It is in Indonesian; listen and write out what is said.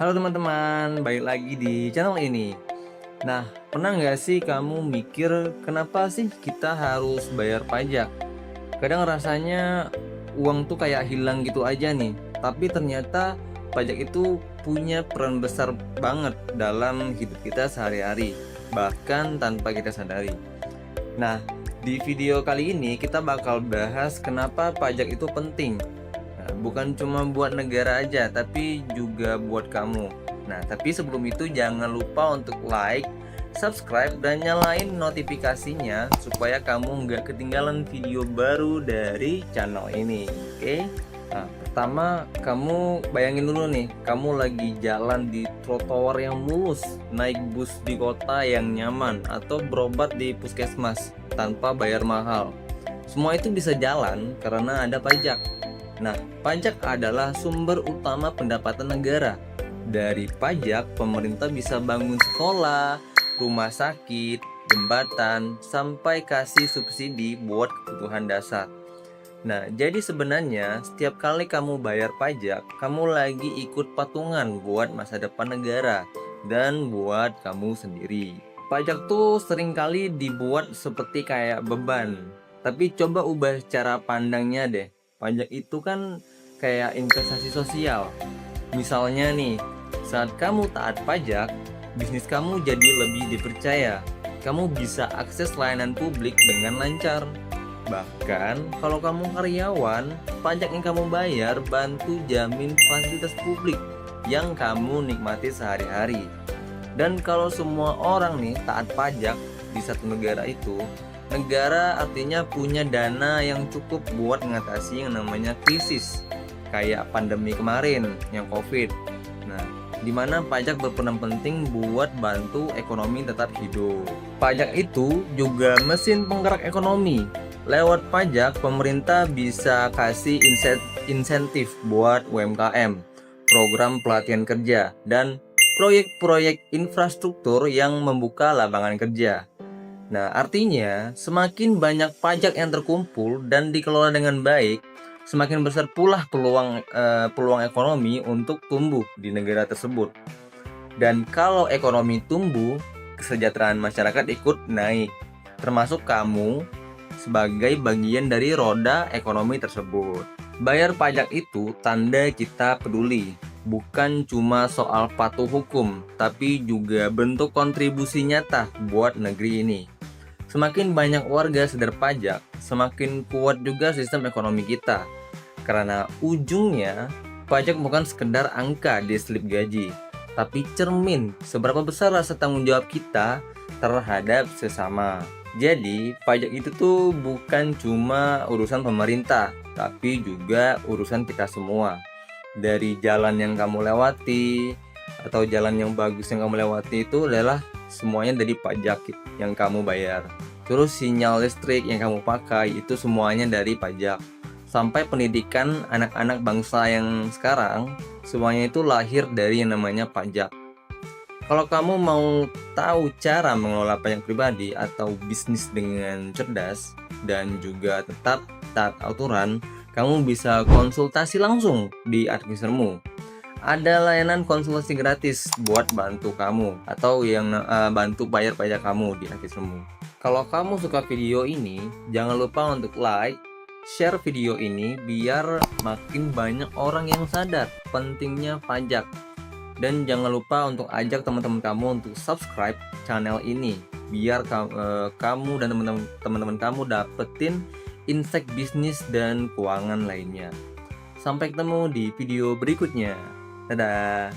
Halo teman-teman, balik lagi di channel ini. Nah, pernah nggak sih kamu mikir kenapa sih kita harus bayar pajak? Kadang rasanya uang tuh kayak hilang gitu aja nih. Tapi ternyata pajak itu punya peran besar banget dalam hidup kita sehari-hari, bahkan tanpa kita sadari. Nah, di video kali ini kita bakal bahas kenapa pajak itu penting. Nah, bukan cuma buat negara aja, tapi juga buat kamu. Nah, tapi sebelum itu jangan lupa untuk like, subscribe, dan nyalain notifikasinya supaya kamu nggak ketinggalan video baru dari channel ini. Oke? Nah, pertama kamu bayangin dulu nih, kamu lagi jalan di trotoar yang mulus, naik bus di kota yang nyaman, atau berobat di puskesmas tanpa bayar mahal. Semua itu bisa jalan karena ada pajak. Nah, pajak adalah sumber utama pendapatan negara. Dari pajak, pemerintah bisa bangun sekolah, rumah sakit, jembatan, sampai kasih subsidi buat kebutuhan dasar. Nah, jadi sebenarnya setiap kali kamu bayar pajak, kamu lagi ikut patungan buat masa depan negara dan buat kamu sendiri. Pajak tuh seringkali dibuat seperti kayak beban, tapi coba ubah cara pandangnya deh. Pajak itu kan kayak investasi sosial. Misalnya nih, saat kamu taat pajak, bisnis kamu jadi lebih dipercaya. Kamu bisa akses layanan publik dengan lancar. Bahkan kalau kamu karyawan, pajak yang kamu bayar bantu jamin fasilitas publik yang kamu nikmati sehari-hari. Dan kalau semua orang nih taat pajak di satu negara itu, negara artinya punya dana yang cukup buat mengatasi yang namanya krisis kayak pandemi kemarin yang COVID. Nah, di mana pajak berperan penting buat bantu ekonomi tetap hidup. Pajak itu juga mesin penggerak ekonomi. Lewat pajak, pemerintah bisa kasih insentif buat UMKM, program pelatihan kerja, dan proyek-proyek infrastruktur yang membuka lapangan kerja. Nah, artinya semakin banyak pajak yang terkumpul dan dikelola dengan baik, semakin besar pula peluang ekonomi untuk tumbuh di negara tersebut. Dan kalau ekonomi tumbuh, kesejahteraan masyarakat ikut naik, termasuk kamu sebagai bagian dari roda ekonomi tersebut. Bayar pajak itu tanda kita peduli, bukan cuma soal patuh hukum, tapi juga bentuk kontribusi nyata buat negeri ini. Semakin banyak warga sadar pajak, semakin kuat juga sistem ekonomi kita. Karena ujungnya, pajak bukan sekedar angka di slip gaji, tapi cermin seberapa besar rasa tanggung jawab kita terhadap sesama. Jadi, pajak itu tuh bukan cuma urusan pemerintah, tapi juga urusan kita semua. Dari jalan yang kamu lewati, atau jalan yang bagus yang kamu lewati itu adalah semuanya dari pajak yang kamu bayar. Terus sinyal listrik yang kamu pakai itu semuanya dari pajak. Sampai pendidikan anak-anak bangsa yang sekarang, semuanya itu lahir dari yang namanya pajak. Kalau kamu mau tahu cara mengelola pajak pribadi atau bisnis dengan cerdas dan juga tetap taat aturan, kamu bisa konsultasi langsung di advisermu. Ada layanan konsultasi gratis buat bantu kamu atau yang bantu bayar pajak kamu di advisermu. Kalau kamu suka video ini, jangan lupa untuk like, share video ini biar makin banyak orang yang sadar pentingnya pajak. Dan jangan lupa untuk ajak teman-teman kamu untuk subscribe channel ini biar kamu dan teman-teman kamu dapetin insight bisnis dan keuangan lainnya. Sampai ketemu di video berikutnya. Dadah.